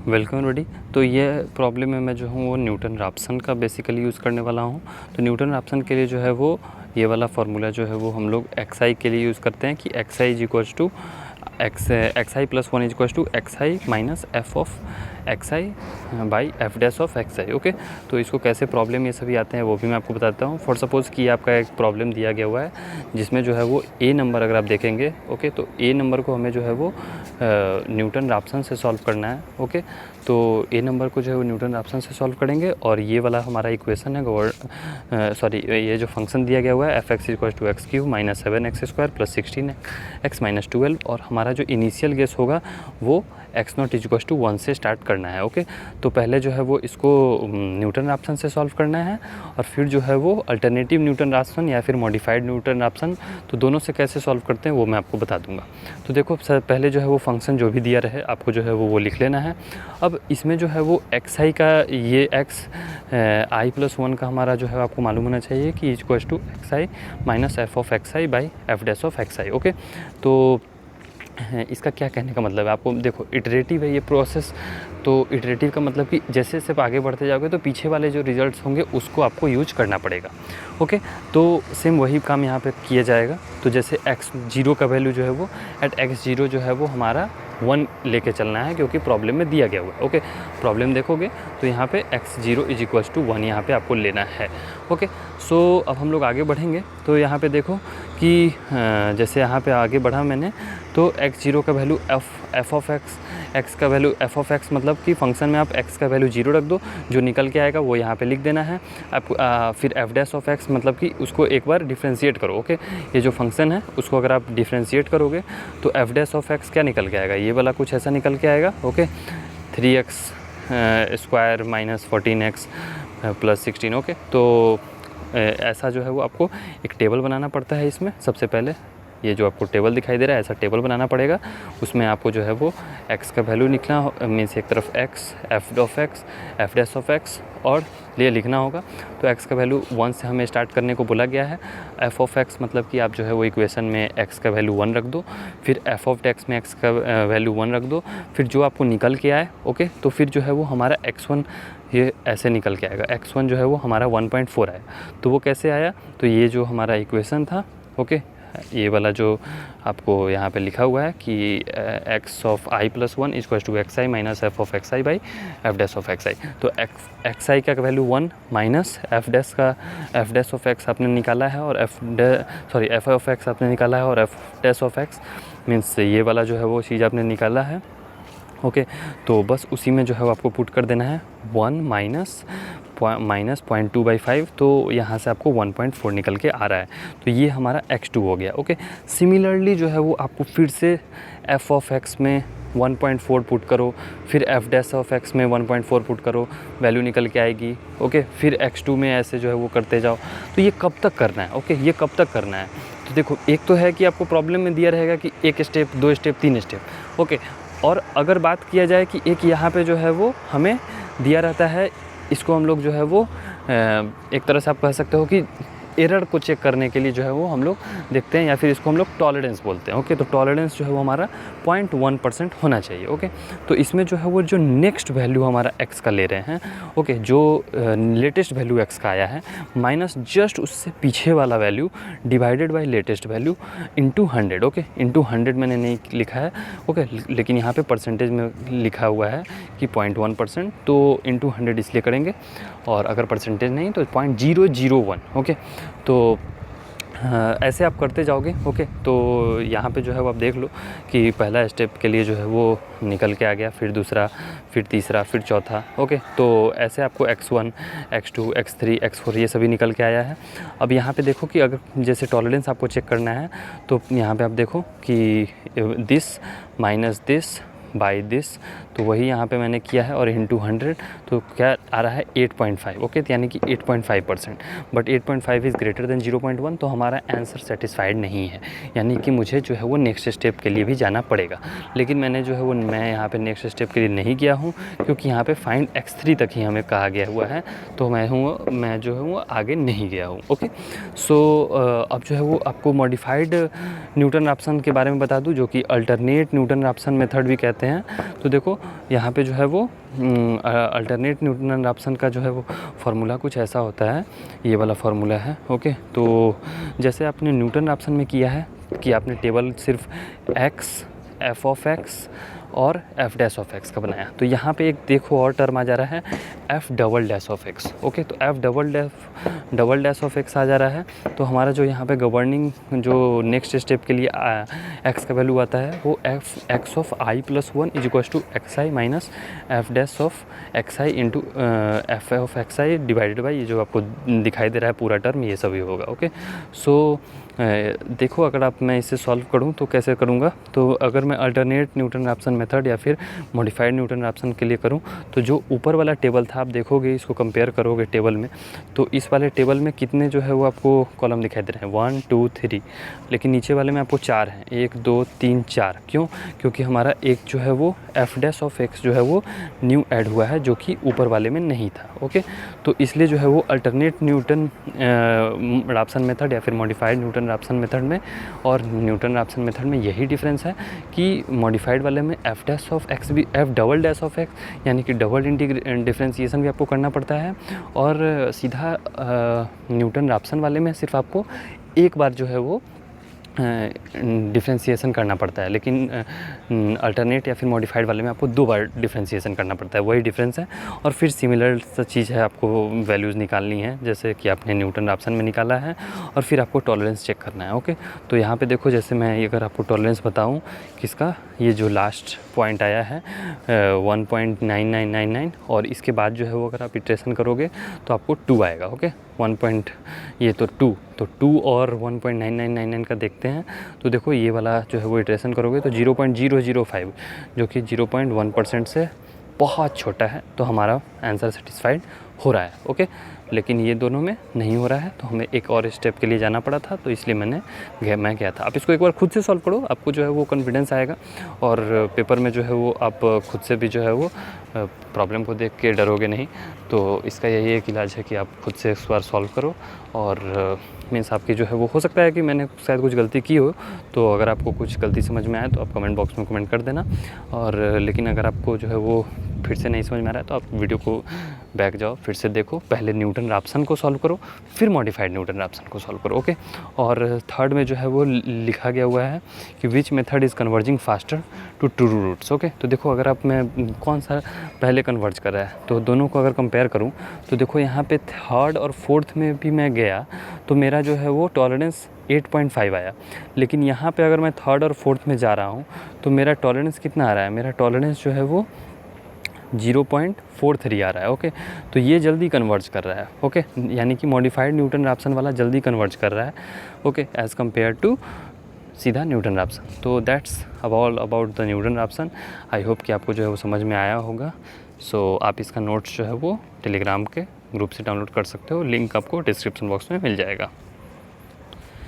Welcome everybody. तो ये problem में मैं जो हूँ वो न्यूटन राप्सन का बेसिकली यूज़ करने वाला हूँ। तो न्यूटन राप्सन के लिए जो है वो ये वाला फार्मूला जो है वो हम लोग एक्स आई के लिए यूज़ करते हैं कि x i is equals to x i plus one is equals to x I minus F of x I by F dash of x i. Okay, तो इसको कैसे प्रॉब्लम ये सभी आते हैं वो भी मैं आपको बताता हूँ। फॉर सपोज़ कि आपका एक प्रॉब्लम दिया गया हुआ है जिसमें जो है वो ए नंबर अगर आप देखेंगे, ओके, तो ए नंबर को हमें जो है वो न्यूटन राप्सन से सॉल्व करना है। ओके, तो ए नंबर को जो है वो न्यूटन राप्सन से सॉल्व करेंगे और ये वाला हमारा इक्वेशन है ये जो फंक्शन दिया गया हुआ है f x equal to x cube minus 7x² plus 16x minus 12, और हमारा जो इनिशियल गेस होगा वो x not is equal to 1 से स्टार्ट करना है। ओके, तो पहले जो है वो इसको न्यूटन राप्सन से सॉल्व करना है और फिर जो है वो अल्टरनेटिव न्यूटन राप्सन या फिर मॉडिफाइड न्यूटन राप्सन, तो दोनों से कैसे सॉल्व करते हैं वो मैं आपको बता दूंगा। तो देखो पहले जो है वो फंक्शन जो भी दिया रहे आपको जो है वो लिख लेना है। अब इसमें जो है वो एक्स आई का ये एक्स आई प्लस 1 का हमारा जो है आपको मालूम होना चाहिए कि is equal to x I minus F of x I by F dash of x i. Okay, तो इसका क्या कहने का मतलब है, आपको देखो इटरेटिव है ये प्रोसेस। तो इटरेटिव का मतलब कि जैसे जैसे आप आगे बढ़ते जाओगे तो पीछे वाले जो रिजल्ट्स होंगे उसको आपको यूज करना पड़ेगा। ओके, तो सेम वही काम यहाँ पे किया जाएगा। तो जैसे x0 का वैल्यू जो है वो एट x0 जो है वो हमारा 1 लेके चलना है क्योंकि प्रॉब्लम में दिया गया हुआ है। ओके, प्रॉब्लम देखोगे तो यहाँ पे x0 इज इक्वल्स टू 1 यहाँ पे आपको लेना है। ओके, सो अब हम लोग आगे बढ़ेंगे तो यहाँ पे देखो कि जैसे यहाँ पे आगे बढ़ा मैंने तो x0 का वैल्यू एफ ऑफ एक्स का वैल्यू एफ ऑफ एक्स मतलब कि फंक्शन में आप x का वैल्यू 0 रख दो, जो निकल के आएगा वो यहाँ पे लिख देना है। आप फिर एफ डैश ऑफ एक्स मतलब कि उसको एक बार डिफ्रेंशिएट करो। ओके, ये जो फंक्शन है उसको अगर आप डिफ्रेंशिएट करोगे तो एफ डैश ऑफ एक्स क्या निकल के आएगा, ये वाला कुछ ऐसा निकल के आएगा। Okay, 3x² minus 14x plus 16। Okay, तो ऐसा जो है वो आपको एक टेबल बनाना पड़ता है। इसमें सबसे पहले ये जो आपको टेबल दिखाई दे रहा है ऐसा टेबल बनाना पड़ेगा। उसमें आपको जो है वो x का वैल्यू लिखना मीन्स एक तरफ x F of x F dash of x और ये लिखना होगा। तो x का वैल्यू 1 से हमें स्टार्ट करने को बोला गया है। f ऑफ x मतलब कि आप जो है वो इक्वेशन में x का वैल्यू 1 रख दो, फिर f ऑफ x में x का वैल्यू 1 रख दो, फिर जो आपको निकल के आए। ओके, तो फिर जो है वो हमारा x1 ये ऐसे निकल के आएगा। x1 जो है वो हमारा 1.4 आया। तो वो कैसे आया, तो ये जो हमारा इक्वेशन था, ओके, ये वाला जो आपको यहाँ पे लिखा हुआ है कि X of I plus 1 is two x I minus F of x I by F dash of x I. तो एक्स आई का value 1 minus F dash of X आपने निकाला है और एफ ऑफ एक्स आपने निकाला है और F dash of x means ये वाला जो है वो चीज़ आपने निकाला है। ओके, तो बस उसी में जो है वो आपको पुट कर देना है 1 माइनस 0.2/5, तो यहाँ से आपको 1.4 निकल के आ रहा है। तो ये हमारा x2 हो गया। ओके, सिमिलरली जो है वो आपको फिर से f ऑफ x में 1.4 पुट करो, फिर f डैश ऑफ x में 1.4 पुट करो, वैल्यू निकल के आएगी। ओके, फिर x2 में ऐसे जो है वो करते जाओ। तो ये कब तक करना है, ओके, ये कब तक करना है। तो देखो एक तो है कि आपको प्रॉब्लम में दिया रहेगा कि 1 स्टेप 2 स्टेप 3 स्टेप। ओके, और अगर बात किया जाए कि एक यहाँ पे जो है वो हमें दिया रहता है, इसको हम लोग जो है वो एक तरह से आप कह सकते हो कि एरर को चेक करने के लिए जो है वो हम लोग देखते हैं या फिर इसको हम लोग टॉलरेंस बोलते हैं। ओके, तो टॉलरेंस जो है वो हमारा 0.1% होना चाहिए। ओके, तो इसमें जो है वो जो नेक्स्ट वैल्यू हमारा x का ले रहे हैं, ओके, जो लेटेस्ट वैल्यू x का आया है माइनस जस्ट उससे पीछे वाला value divided by latest value into 100। Okay, into 100 मैंने नहीं लिखा है। ओके, लेकिन यहाँ पे परसेंटेज में लिखा हुआ है कि 0.1%, तो इंटू 100 इसलिए करेंगे, और अगर परसेंटेज नहीं तो 0.001। ओके, तो ऐसे आप करते जाओगे। ओके, तो यहाँ पे जो है वो आप देख लो कि पहला स्टेप के लिए जो है वो निकल के आ गया, फिर दूसरा, फिर तीसरा, फिर चौथा। ओके, तो ऐसे आपको x1 x2 x3 x4 ये सभी निकल के आया है। अब यहाँ पे देखो कि अगर जैसे टॉलरेंस आपको चेक करना है तो यहाँ पे आप देखो कि this minus this by this, तो वही यहाँ पे मैंने किया है, और इंटू 100 तो क्या आ रहा है 8.5। ओके, तो यानी कि 8.5%, बट 8.5 इज़ ग्रेटर देन 0.1, तो हमारा आंसर सेटिस्फाइड नहीं है, यानी कि मुझे जो है वो नेक्स्ट स्टेप के लिए भी जाना पड़ेगा। लेकिन मैंने जो है वो मैं यहाँ पे नेक्स्ट स्टेप के लिए नहीं गया हूँ क्योंकि यहाँ पे फाइंड x3 तक ही हमें कहा गया हुआ है, तो मैं जो है वो आगे नहीं गया हूँ। ओके, सो अब जो है वो आपको मॉडिफाइड न्यूटन राप्सन के बारे में बता दूँ, जो कि अल्टरनेट न्यूटन राप्सन मेथड भी कहते करते हैं तो देखो यहाँ पे जो है वो अल्टरनेट न्यूटन रैप्सन का जो है वो फार्मूला कुछ ऐसा होता है, ये वाला फार्मूला है। ओके, तो जैसे आपने न्यूटन रैप्सन में किया है कि आपने टेबल सिर्फ x, f ऑफ x और f डैश ऑफ x का बनाया, तो यहाँ पे एक देखो और टर्म आ जा रहा है f double dash of x। Okay, तो f double dash of x आ जा रहा है, तो हमारा जो यहाँ पे गवर्निंग जो नेक्स्ट स्टेप के लिए x का वैल्यू आता है वो x of i plus 1 is equal to xi minus f dash of xi into f of xi divided by ये जो आपको दिखाई दे रहा है पूरा टर्म, ये सभी होगा। ओके, सो देखो अगर आप मैं इसे सॉल्व करूं तो कैसे करूंगा, तो अगर मैं अल्टरनेट न्यूटन रैप्सन मेथड या फिर मॉडिफाइड न्यूटन रैप्सन के लिए करूं, तो जो ऊपर वाला टेबल था आप देखोगे, इसको कंपेयर करोगे टेबल में, तो इस वाले टेबल में कितने जो है वो आपको कॉलम दिखाई दे रहे हैं 1 2 3, लेकिन नीचे वाले में आपको 4 हैं, 1 2 3 4। क्यों? क्योंकि हमारा एक जो है वो f डैश ऑफ x जो है वो न्यू ऐड हुआ है जो कि ऊपर वाले में नहीं था। ओके, तो इसलिए जो है वो अल्टरनेट न्यूटन रैप्सन मेथड या फिर मॉडिफाइड न्यूटन रैप्सन मेथड में और न्यूटन रैप्सन मेथड में यही डिफरेंस है कि मॉडिफाइड वाले में f डैश ऑफ x भी f double dash of x यानी कि डबल डिफरेंशिएशन भी आपको करना पड़ता है, और सीधा न्यूटन रैप्सन वाले में सिर्फ आपको एक बार जो है वो डिफ्रेंशिएशन करना पड़ता है, लेकिन अल्टरनेट या फिर मॉडिफाइड वाले में आपको 2 बार डिफ्रेंशिएशन करना पड़ता है, वही डिफरेंस है। और फिर सिमिलर सा चीज़ है, आपको वैल्यूज़ निकालनी है जैसे कि आपने न्यूटन रैप्सन में निकाला है, और फिर आपको टॉलरेंस चेक करना है। ओके, तो यहाँ पे देखो जैसे मैं अगर आपको टॉलरेंस बताऊँ किसका, ये जो लास्ट पॉइंट आया है 1.9999, और इसके बाद जो है वो अगर आप इटरेशन करोगे तो आपको 2 आएगा। ओके, 1 ये तो 2 और 1.9999 का देखते हैं, तो देखो ये वाला जो है वो इटरेशन करोगे तो 0.005 जो कि 0.1% से बहुत छोटा है, तो हमारा आंसर सेटिस्फाइड हो रहा है। ओके, लेकिन ये दोनों में नहीं हो रहा है, तो हमें एक और स्टेप के लिए जाना पड़ा था, तो इसलिए मैं गया था। आप इसको एक बार खुद से सॉल्व करो, आपको जो है वो कॉन्फिडेंस आएगा, और पेपर में जो है वो आप खुद से भी जो है वो प्रॉब्लम को देख के डरोगे नहीं। तो इसका यही एक इलाज है कि आप खुद से इस बार सॉल्व करो, और मीन्स आपकी जो है वो हो सकता है कि मैंने शायद कुछ गलती की हो, तो अगर आपको कुछ गलती समझ में आए तो आप कमेंट बॉक्स में कमेंट कर देना। और लेकिन अगर आपको जो है वो फिर से नहीं समझ में आ रहा है तो आप वीडियो को बैक जाओ, फिर से देखो, पहले न्यूटन रैप्सन को सॉल्व करो, फिर मॉडिफाइड न्यूटन रैप्सन को सॉल्व करो। ओके, और थर्ड में जो है वो लिखा गया हुआ है कि which method is converging faster to true roots. Okay, तो देखो अगर आप मैं कौन सा पहले कन्वर्ज कर रहा है, तो दोनों को अगर कंपेयर करूं तो देखो यहाँ पे थर्ड और फोर्थ में भी मैं गया तो मेरा जो है वो टॉलरेंस 8.5 आया, लेकिन यहाँ पे अगर मैं थर्ड और फोर्थ में जा रहा हूँ तो मेरा टॉलरेंस कितना आ रहा है, मेरा टॉलरेंस जो है वो 0.43 आ रहा है। ओके, तो ये जल्दी कन्वर्ज कर रहा है। ओके, यानी कि मॉडिफाइड न्यूटन रैप्सन वाला जल्दी कन्वर्ज कर रहा है। ओके, एज़ कम्पेयर टू सीधा न्यूटन रैप्सन। तो that's about the Newton Raphson. I hope कि आपको जो है वो समझ में आया होगा। सो आप इसका नोट्स जो है वो टेलीग्राम के ग्रुप से डाउनलोड कर सकते हो, लिंक आपको डिस्क्रिप्शन बॉक्स में मिल जाएगा।